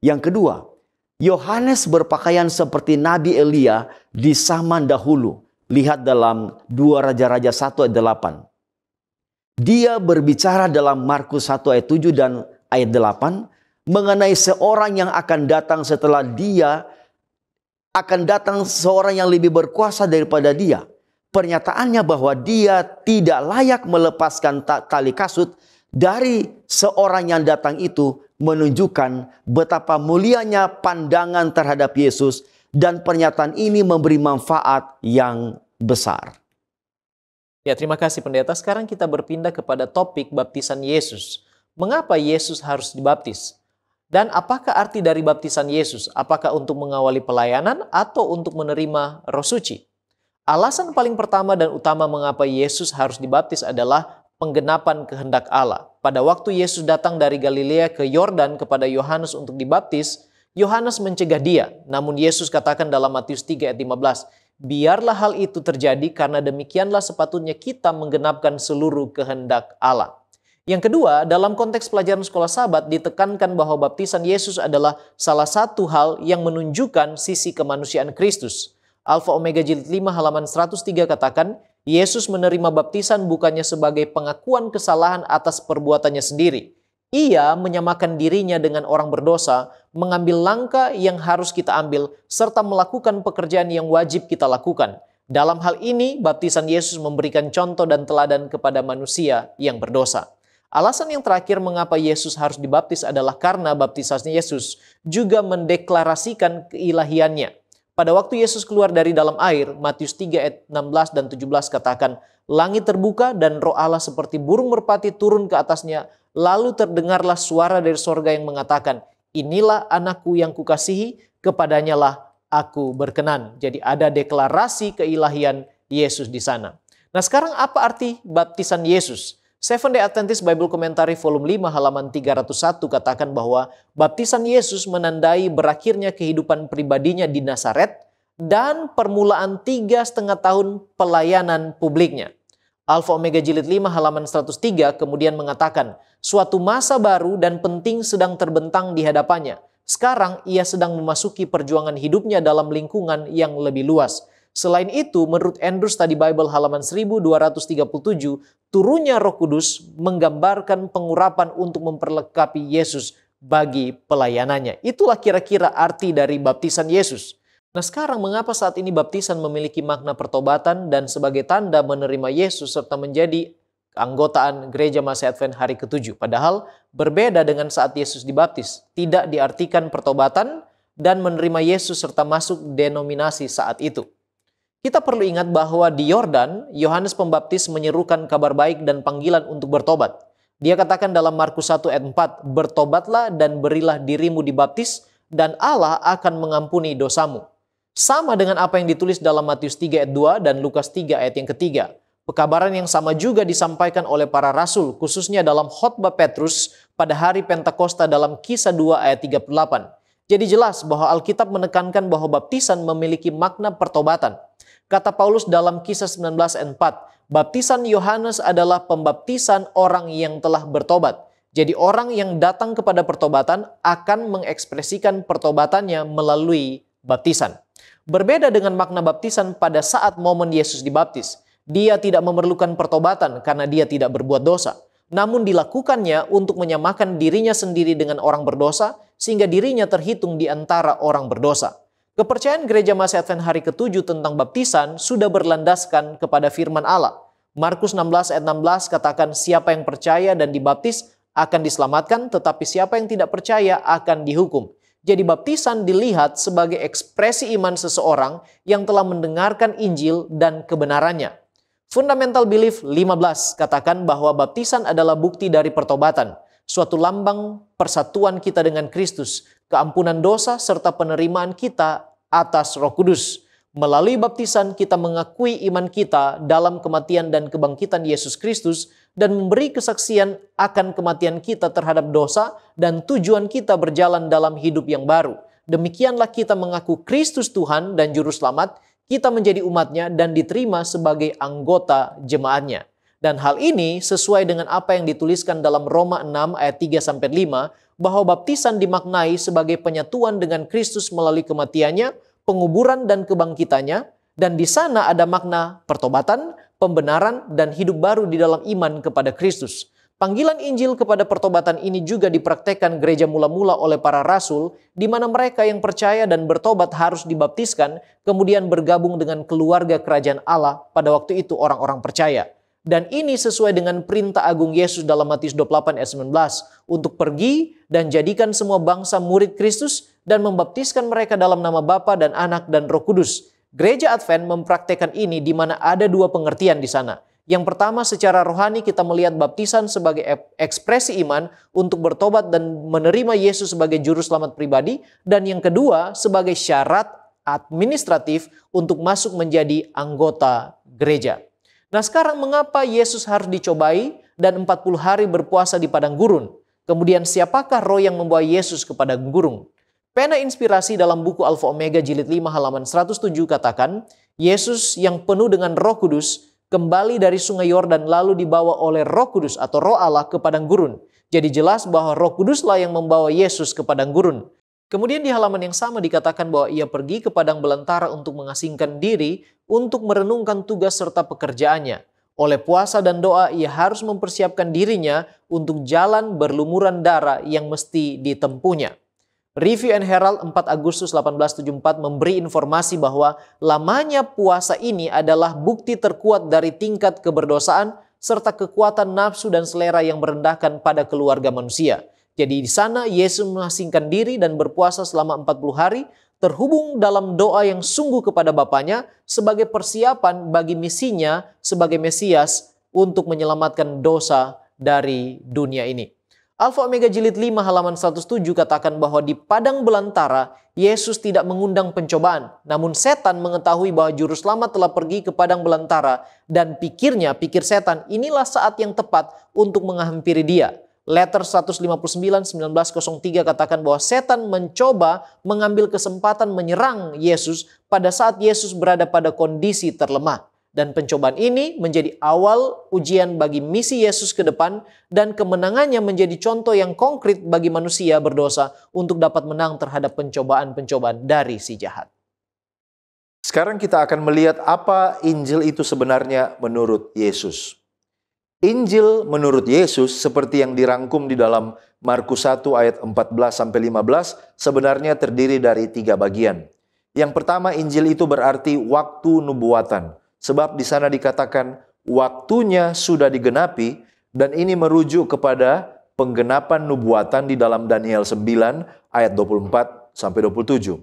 Speaker 2: Yang kedua, Yohanes berpakaian seperti Nabi Elia di zaman dahulu. Lihat dalam 2 Raja-Raja 1 ayat 8. Dia berbicara dalam Markus 1 ayat 7 dan ayat 8 mengenai seorang yang akan datang setelah dia, akan datang seorang yang lebih berkuasa daripada dia. Pernyataannya bahwa dia tidak layak melepaskan tali kasut dari seorang yang datang itu menunjukkan betapa mulianya pandangan terhadap Yesus, dan pernyataan ini memberi manfaat yang besar.
Speaker 3: Ya, terima kasih pendeta. Sekarang kita berpindah kepada topik baptisan Yesus. Mengapa Yesus harus dibaptis? Dan apakah arti dari baptisan Yesus? Apakah untuk mengawali pelayanan atau untuk menerima Roh Suci? Alasan paling pertama dan utama mengapa Yesus harus dibaptis adalah penggenapan kehendak Allah. Pada waktu Yesus datang dari Galilea ke Yordan kepada Yohanes untuk dibaptis, Yohanes mencegah dia. Namun Yesus katakan dalam Matius 3 ayat 15, biarlah hal itu terjadi karena demikianlah sepatutnya kita menggenapkan seluruh kehendak Allah. Yang kedua, dalam konteks pelajaran sekolah Sabat ditekankan bahwa baptisan Yesus adalah salah satu hal yang menunjukkan sisi kemanusiaan Kristus. Alfa Omega Jilid 5 halaman 103 katakan, Yesus menerima baptisan bukannya sebagai pengakuan kesalahan atas perbuatannya sendiri. Ia menyamakan dirinya dengan orang berdosa, mengambil langkah yang harus kita ambil, serta melakukan pekerjaan yang wajib kita lakukan. Dalam hal ini, baptisan Yesus memberikan contoh dan teladan kepada manusia yang berdosa. Alasan yang terakhir mengapa Yesus harus dibaptis adalah karena baptisan Yesus juga mendeklarasikan keilahiannya. Pada waktu Yesus keluar dari dalam air, Matius 3 ayat 16 dan 17 katakan, langit terbuka dan roh Allah seperti burung merpati turun ke atasnya, lalu terdengarlah suara dari sorga yang mengatakan, inilah anakku yang kukasihi, kepadanya lah aku berkenan. Jadi ada deklarasi keilahian Yesus di sana. Nah sekarang apa arti baptisan Yesus? Seventh Day Adventist Bible Commentary volume 5 halaman 301 katakan bahwa baptisan Yesus menandai berakhirnya kehidupan pribadinya di Nazaret dan permulaan 3,5 tahun pelayanan publiknya. Alpha Omega Jilid 5 halaman 103 kemudian mengatakan, suatu masa baru dan penting sedang terbentang di hadapannya. Sekarang ia sedang memasuki perjuangan hidupnya dalam lingkungan yang lebih luas. Selain itu, menurut Andrews Study Bible halaman 1237, turunnya Roh Kudus menggambarkan pengurapan untuk memperlengkapi Yesus bagi pelayanannya. Itulah kira-kira arti dari baptisan Yesus. Nah sekarang mengapa saat ini baptisan memiliki makna pertobatan dan sebagai tanda menerima Yesus serta menjadi keanggotaan gereja Masih Advent hari ke-7. Padahal berbeda dengan saat Yesus dibaptis. Tidak diartikan pertobatan dan menerima Yesus serta masuk denominasi saat itu. Kita perlu ingat bahwa di Yordan, Yohanes Pembaptis menyerukan kabar baik dan panggilan untuk bertobat. Dia katakan dalam Markus 1 ayat 4, bertobatlah dan berilah dirimu dibaptis dan Allah akan mengampuni dosamu. Sama dengan apa yang ditulis dalam Matius 3 ayat 2 dan Lukas 3 ayat yang ketiga. Pekabaran yang sama juga disampaikan oleh para rasul, khususnya dalam khotbah Petrus pada hari Pentakosta dalam Kisah 2 ayat 38. Jadi jelas bahwa Alkitab menekankan bahwa baptisan memiliki makna pertobatan. Kata Paulus dalam Kisah 19 ayat 4, baptisan Yohanes adalah pembaptisan orang yang telah bertobat. Jadi orang yang datang kepada pertobatan akan mengekspresikan pertobatannya melalui baptisan. Berbeda dengan makna baptisan pada saat momen Yesus dibaptis. Dia tidak memerlukan pertobatan karena dia tidak berbuat dosa. Namun dilakukannya untuk menyamakan dirinya sendiri dengan orang berdosa sehingga dirinya terhitung di antara orang berdosa. Kepercayaan gereja Masih Advent hari ke-7 tentang baptisan sudah berlandaskan kepada firman Allah. Markus 16 ayat 16 katakan siapa yang percaya dan dibaptis akan diselamatkan, tetapi siapa yang tidak percaya akan dihukum. Jadi baptisan dilihat sebagai ekspresi iman seseorang yang telah mendengarkan Injil dan kebenarannya. Fundamental Belief 15 katakan bahwa baptisan adalah bukti dari pertobatan, suatu lambang persatuan kita dengan Kristus, keampunan dosa serta penerimaan kita atas Roh Kudus. Melalui baptisan kita mengakui iman kita dalam kematian dan kebangkitan Yesus Kristus dan memberi kesaksian akan kematian kita terhadap dosa dan tujuan kita berjalan dalam hidup yang baru. Demikianlah kita mengaku Kristus Tuhan dan Juru Selamat, kita menjadi umatnya dan diterima sebagai anggota jemaatnya. Dan hal ini sesuai dengan apa yang dituliskan dalam Roma 6 ayat 3-5 bahwa baptisan dimaknai sebagai penyatuan dengan Kristus melalui kematiannya, penguburan dan kebangkitannya, dan di sana ada makna pertobatan, pembenaran, dan hidup baru di dalam iman kepada Kristus. Panggilan Injil kepada pertobatan ini juga dipraktekkan gereja mula-mula oleh para rasul, di mana mereka yang percaya dan bertobat harus dibaptiskan, kemudian bergabung dengan keluarga kerajaan Allah pada waktu itu orang-orang percaya. Dan ini sesuai dengan perintah agung Yesus dalam Matius 28 ayat 19 untuk pergi dan jadikan semua bangsa murid Kristus dan membaptiskan mereka dalam nama Bapa dan Anak dan Roh Kudus. Gereja Advent mempraktekkan ini di mana ada dua pengertian di sana. Yang pertama, secara rohani kita melihat baptisan sebagai ekspresi iman untuk bertobat dan menerima Yesus sebagai juru selamat pribadi, dan yang kedua sebagai syarat administratif untuk masuk menjadi anggota gereja. Nah sekarang mengapa Yesus harus dicobai dan 40 hari berpuasa di padang gurun? Kemudian siapakah roh yang membawa Yesus ke padang gurun? Pena inspirasi dalam buku Alpha Omega Jilid 5 halaman 107 katakan, Yesus yang penuh dengan Roh Kudus kembali dari sungai Yordan lalu dibawa oleh Roh Kudus atau Roh Allah ke padang gurun. Jadi jelas bahwa Roh Kuduslah yang membawa Yesus ke padang gurun. Kemudian di halaman yang sama dikatakan bahwa ia pergi ke padang belantara untuk mengasingkan diri untuk merenungkan tugas serta pekerjaannya. Oleh puasa dan doa, ia harus mempersiapkan dirinya untuk jalan berlumuran darah yang mesti ditempuhnya. Review and Herald 4 Agustus 1874 memberi informasi bahwa lamanya puasa ini adalah bukti terkuat dari tingkat keberdosaan serta kekuatan nafsu dan selera yang merendahkan pada keluarga manusia. Jadi di sana Yesus mengasingkan diri dan berpuasa selama 40 hari, terhubung dalam doa yang sungguh kepada Bapanya sebagai persiapan bagi misinya sebagai Mesias untuk menyelamatkan dosa dari dunia ini. Alfa Omega Jilid 5 halaman 107 katakan bahwa di padang belantara Yesus tidak mengundang pencobaan. Namun setan mengetahui bahwa juru selamat telah pergi ke padang belantara dan pikir setan inilah saat yang tepat untuk menghampiri dia. Letter 159/1903 katakan bahwa setan mencoba mengambil kesempatan menyerang Yesus pada saat Yesus berada pada kondisi terlemah. Dan pencobaan ini menjadi awal ujian bagi misi Yesus ke depan dan kemenangannya menjadi contoh yang konkret bagi manusia berdosa untuk dapat menang terhadap pencobaan-pencobaan dari si jahat.
Speaker 1: Sekarang kita akan melihat apa Injil itu sebenarnya menurut Yesus. Injil menurut Yesus seperti yang dirangkum di dalam Markus 1 ayat 14-15 sebenarnya terdiri dari 3 bagian. Yang pertama, Injil itu berarti waktu nubuatan. Sebab di sana dikatakan waktunya sudah digenapi dan ini merujuk kepada penggenapan nubuatan di dalam Daniel 9 ayat 24-27.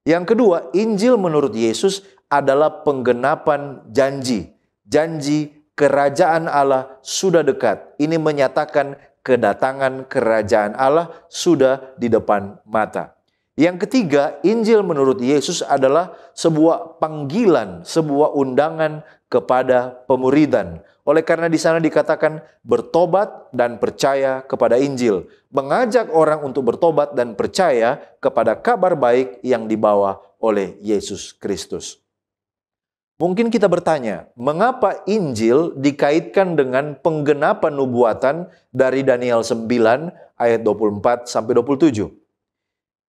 Speaker 1: Yang kedua, Injil menurut Yesus adalah penggenapan janji. Janji kerajaan Allah sudah dekat. Ini menyatakan kedatangan kerajaan Allah sudah di depan mata. Yang ketiga, Injil menurut Yesus adalah sebuah panggilan, sebuah undangan kepada pemuridan. Oleh karena di sana dikatakan bertobat dan percaya kepada Injil. Mengajak orang untuk bertobat dan percaya kepada kabar baik yang dibawa oleh Yesus Kristus. Mungkin kita bertanya, mengapa Injil dikaitkan dengan penggenapan nubuatan dari Daniel 9 ayat 24-27?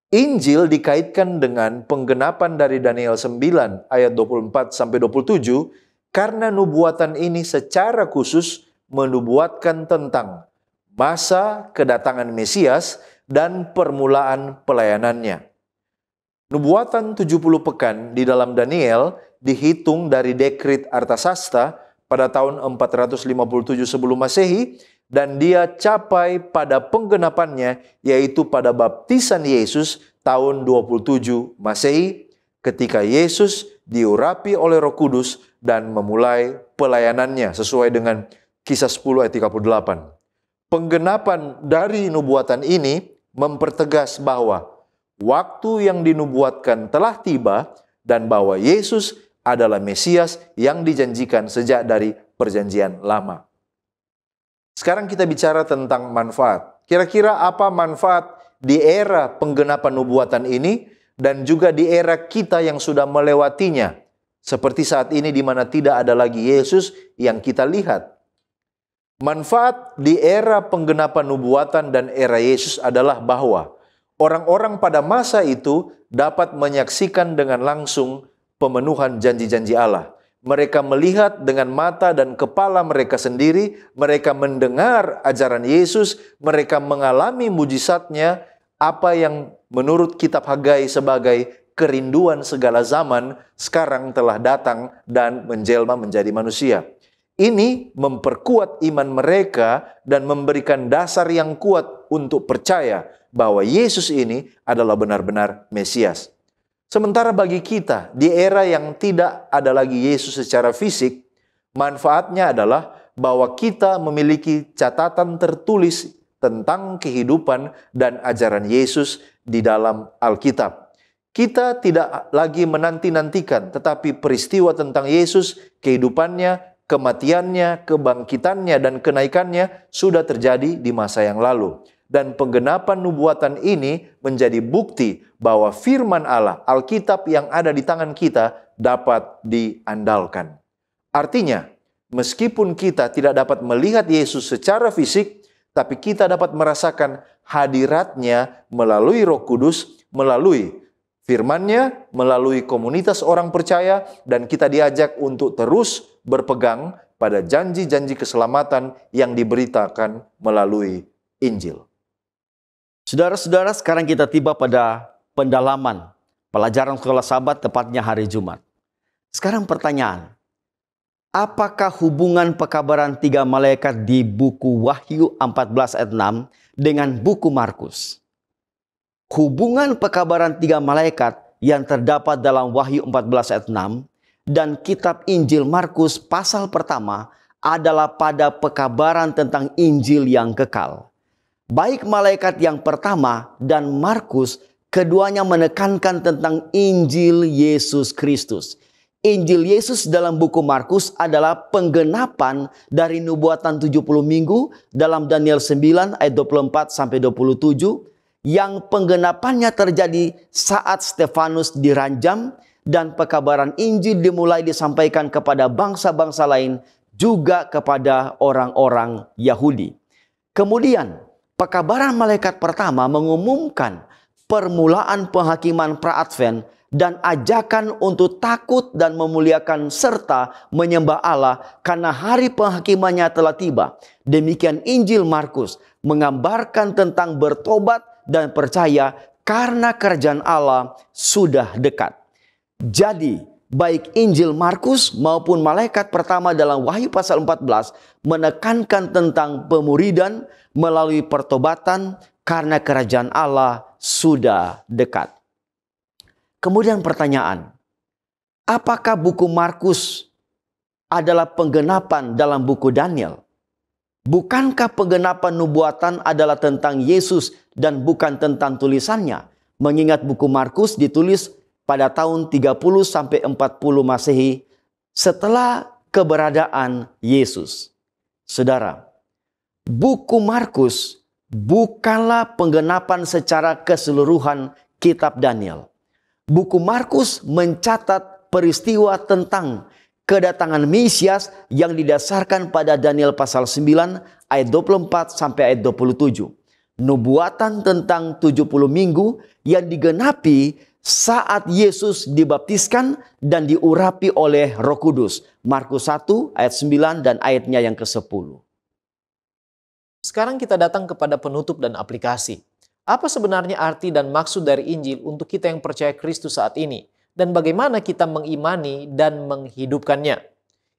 Speaker 1: Injil dikaitkan dengan penggenapan dari Daniel 9 ayat 24-27 karena nubuatan ini secara khusus menubuatkan tentang masa kedatangan Mesias dan permulaan pelayanannya. Nubuatan 70 pekan di dalam Daniel dihitung dari dekrit Artasasta pada tahun 457 sebelum Masehi dan dia capai pada penggenapannya yaitu pada baptisan Yesus tahun 27 Masehi ketika Yesus diurapi oleh Roh Kudus dan memulai pelayanannya sesuai dengan Kisah 10 ayat 38. Penggenapan dari nubuatan ini mempertegas bahwa waktu yang dinubuatkan telah tiba dan bahwa Yesus adalah Mesias yang dijanjikan sejak dari perjanjian lama. Sekarang kita bicara tentang manfaat. Kira-kira apa manfaat di era penggenapan nubuatan ini dan juga di era kita yang sudah melewatinya. Seperti saat ini di mana tidak ada lagi Yesus yang kita lihat. Manfaat di era penggenapan nubuatan dan era Yesus adalah bahwa orang-orang pada masa itu dapat menyaksikan dengan langsung pemenuhan janji-janji Allah. Mereka melihat dengan mata dan kepala mereka sendiri, mereka mendengar ajaran Yesus, mereka mengalami mujizatnya, apa yang menurut kitab Hagai sebagai kerinduan segala zaman sekarang telah datang dan menjelma menjadi manusia. Ini memperkuat iman mereka dan memberikan dasar yang kuat untuk percaya bahwa Yesus ini adalah benar-benar Mesias. Sementara bagi kita, di era yang tidak ada lagi Yesus secara fisik, manfaatnya adalah bahwa kita memiliki catatan tertulis tentang kehidupan dan ajaran Yesus di dalam Alkitab. Kita tidak lagi menanti-nantikan, tetapi peristiwa tentang Yesus, kehidupannya, kematiannya, kebangkitannya, dan kenaikannya sudah terjadi di masa yang lalu. Dan penggenapan nubuatan ini menjadi bukti bahwa firman Allah, Alkitab yang ada di tangan kita dapat diandalkan. Artinya, meskipun kita tidak dapat melihat Yesus secara fisik, tapi kita dapat merasakan hadiratnya melalui Roh Kudus, melalui firman-Nya, melalui komunitas orang percaya, dan kita diajak untuk terus berpegang pada janji-janji keselamatan yang diberitakan melalui Injil.
Speaker 2: Saudara-saudara, sekarang kita tiba pada pendalaman pelajaran sekolah Sabat, tepatnya hari Jumat. Sekarang pertanyaan, apakah hubungan pekabaran 3 malaikat di buku Wahyu 14 ayat 6 dengan buku Markus? Hubungan pekabaran 3 malaikat yang terdapat dalam Wahyu 14 ayat 6 dan kitab Injil Markus pasal pertama adalah pada pekabaran tentang Injil yang kekal. Baik malaikat yang pertama dan Markus, keduanya menekankan tentang Injil Yesus Kristus. Injil Yesus dalam buku Markus adalah penggenapan dari nubuatan 70 minggu dalam Daniel 9 ayat 24 sampai 27 yang penggenapannya terjadi saat Stefanus diranjam dan pekabaran Injil dimulai disampaikan kepada bangsa-bangsa lain juga kepada orang-orang Yahudi. Kemudian pekabaran malaikat pertama mengumumkan permulaan penghakiman pra-Advent dan ajakan untuk takut dan memuliakan serta menyembah Allah karena hari penghakimannya telah tiba. Demikian Injil Markus menggambarkan tentang bertobat dan percaya karena kerajaan Allah sudah dekat. Jadi, baik Injil Markus maupun malaikat pertama dalam Wahyu pasal 14 menekankan tentang pemuridan melalui pertobatan karena kerajaan Allah sudah dekat. Kemudian pertanyaan, apakah buku Markus adalah penggenapan dalam buku Daniel? Bukankah penggenapan nubuatan adalah tentang Yesus dan bukan tentang tulisannya? Mengingat buku Markus ditulis pada tahun 30 sampai 40 Masehi setelah keberadaan Yesus. Saudara, buku Markus bukanlah penggenapan secara keseluruhan kitab Daniel. Buku Markus mencatat peristiwa tentang kedatangan Mesias yang didasarkan pada Daniel pasal 9 ayat 24 sampai ayat 27. Nubuatan tentang 70 minggu yang digenapi saat Yesus dibaptiskan dan diurapi oleh Roh Kudus. Markus 1 ayat 9 dan ayatnya yang ke-10.
Speaker 3: Sekarang kita datang kepada penutup dan aplikasi. Apa sebenarnya arti dan maksud dari Injil untuk kita yang percaya Kristus saat ini? Dan bagaimana kita mengimani dan menghidupkannya?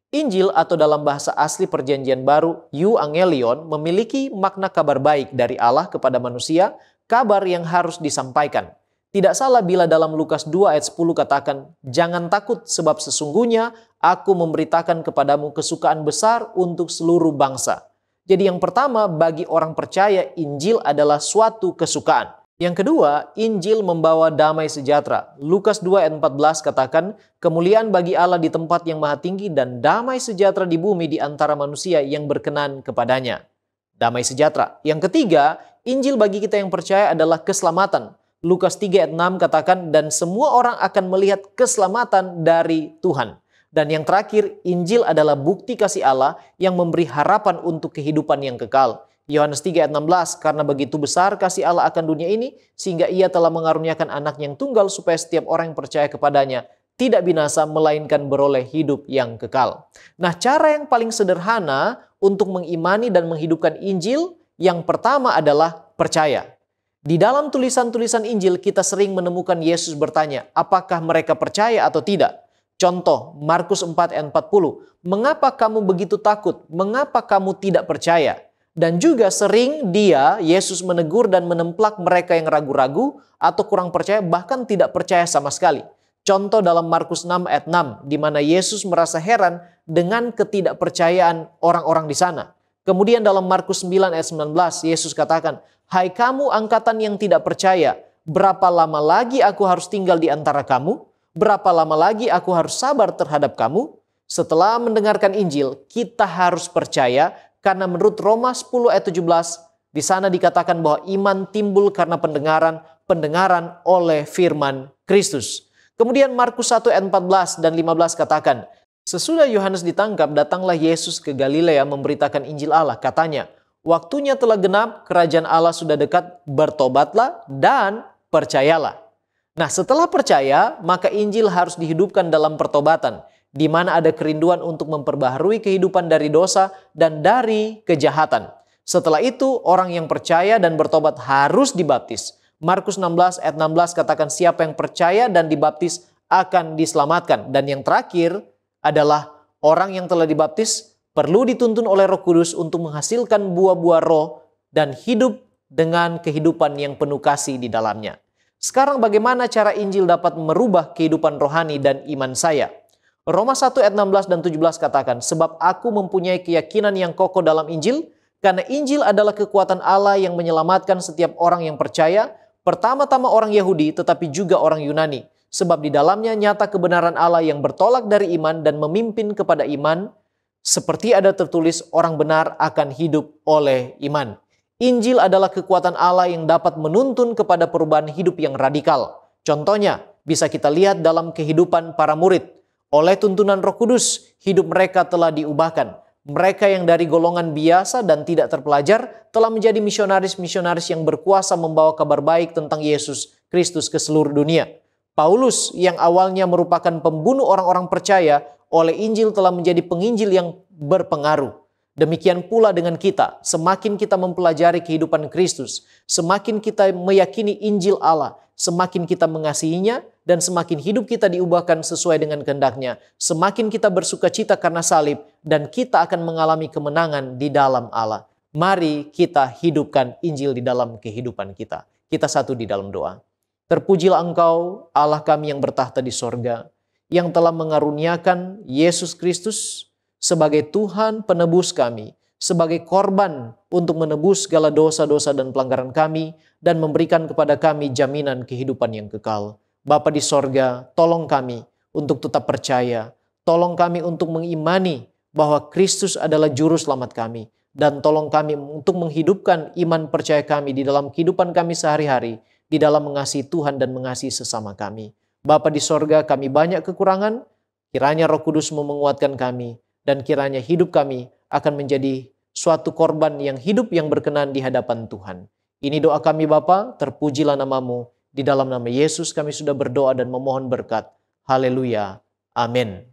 Speaker 3: Injil atau dalam bahasa asli Perjanjian Baru, Euangelion, memiliki makna kabar baik dari Allah kepada manusia, kabar yang harus disampaikan. Tidak salah bila dalam Lukas 2 ayat 10 katakan, "Jangan takut sebab sesungguhnya aku memberitakan kepadamu kesukaan besar untuk seluruh bangsa." Jadi yang pertama, bagi orang percaya Injil adalah suatu kesukaan. Yang kedua, Injil membawa damai sejahtera. Lukas 2 ayat 14 katakan, "Kemuliaan bagi Allah di tempat yang maha tinggi dan damai sejahtera di bumi di antara manusia yang berkenan kepadanya." Damai sejahtera. Yang ketiga, Injil bagi kita yang percaya adalah keselamatan. Lukas 3 ayat 6 katakan, "Dan semua orang akan melihat keselamatan dari Tuhan." Dan yang terakhir, Injil adalah bukti kasih Allah yang memberi harapan untuk kehidupan yang kekal. Yohanes 3 ayat 16, "Karena begitu besar kasih Allah akan dunia ini, sehingga ia telah mengaruniakan anak yang tunggal supaya setiap orang yang percaya kepadanya tidak binasa, melainkan beroleh hidup yang kekal." Nah, cara yang paling sederhana untuk mengimani dan menghidupkan Injil, yang pertama adalah percaya. Di dalam tulisan-tulisan Injil kita sering menemukan Yesus bertanya, apakah mereka percaya atau tidak? Contoh, Markus 4 ayat 40, "Mengapa kamu begitu takut? Mengapa kamu tidak percaya?" Dan juga sering Yesus menegur dan menemplak mereka yang ragu-ragu atau kurang percaya, bahkan tidak percaya sama sekali. Contoh dalam Markus 6 ayat 6, di mana Yesus merasa heran dengan ketidakpercayaan orang-orang di sana. Kemudian dalam Markus 9 ayat 19, Yesus katakan, "Hai kamu angkatan yang tidak percaya, berapa lama lagi aku harus tinggal di antara kamu? Berapa lama lagi aku harus sabar terhadap kamu?" Setelah mendengarkan Injil, kita harus percaya. Karena menurut Roma 10 ayat 17, di sana dikatakan bahwa iman timbul karena pendengaran oleh firman Kristus. Kemudian Markus 1 ayat 14 dan 15 katakan, "Sesudah Yohanes ditangkap, datanglah Yesus ke Galilea memberitakan Injil Allah. Katanya, waktunya telah genap, kerajaan Allah sudah dekat, bertobatlah dan percayalah." Nah, setelah percaya, maka Injil harus dihidupkan dalam pertobatan. di mana ada kerinduan untuk memperbaharui kehidupan dari dosa dan dari kejahatan. Setelah itu, orang yang percaya dan bertobat harus dibaptis. Markus 16 ayat 16 katakan siapa yang percaya dan dibaptis akan diselamatkan. Dan yang terakhir adalah orang yang telah dibaptis perlu dituntun oleh Roh Kudus untuk menghasilkan buah-buah roh dan hidup dengan kehidupan yang penuh kasih di dalamnya. Sekarang bagaimana cara Injil dapat merubah kehidupan rohani dan iman saya? Roma 1 ayat 16 dan 17 katakan, sebab aku mempunyai keyakinan yang kokoh dalam Injil, karena Injil adalah kekuatan Allah yang menyelamatkan setiap orang yang percaya, pertama-tama orang Yahudi tetapi juga orang Yunani. Sebab di dalamnya nyata kebenaran Allah yang bertolak dari iman dan memimpin kepada iman, seperti ada tertulis orang benar akan hidup oleh iman. Injil adalah kekuatan Allah yang dapat menuntun kepada perubahan hidup yang radikal. Contohnya, bisa kita lihat dalam kehidupan para murid. Oleh tuntunan Roh Kudus, hidup mereka telah diubahkan. Mereka yang dari golongan biasa dan tidak terpelajar telah menjadi misionaris-misionaris yang berkuasa membawa kabar baik tentang Yesus Kristus ke seluruh dunia. Paulus yang awalnya merupakan pembunuh orang-orang percaya, oleh Injil telah menjadi penginjil yang berpengaruh. Demikian pula dengan kita, semakin kita mempelajari kehidupan Kristus, semakin kita meyakini Injil Allah, semakin kita mengasihinya, dan semakin hidup kita diubahkan sesuai dengan kehendak-Nya, semakin kita bersukacita karena salib, dan kita akan mengalami kemenangan di dalam Allah. Mari kita hidupkan Injil di dalam kehidupan kita. Kita satu di dalam doa. Terpujilah Engkau, Allah kami yang bertahta di sorga, yang telah mengaruniakan Yesus Kristus sebagai Tuhan penebus kami, sebagai korban untuk menebus segala dosa-dosa dan pelanggaran kami, dan memberikan kepada kami jaminan kehidupan yang kekal. Bapa di sorga, tolong kami untuk tetap percaya, tolong kami untuk mengimani bahwa Kristus adalah juru selamat kami, dan tolong kami untuk menghidupkan iman percaya kami di dalam kehidupan kami sehari-hari, di dalam mengasihi Tuhan dan mengasihi sesama kami. Bapa di sorga, kami banyak kekurangan, kiranya Roh Kudus menguatkan kami, dan kiranya hidup kami akan menjadi suatu korban yang hidup yang berkenan di hadapan Tuhan. Ini doa kami Bapa, terpujilah nama-Mu. Di dalam nama Yesus kami sudah berdoa dan memohon berkat. Haleluya. Amin.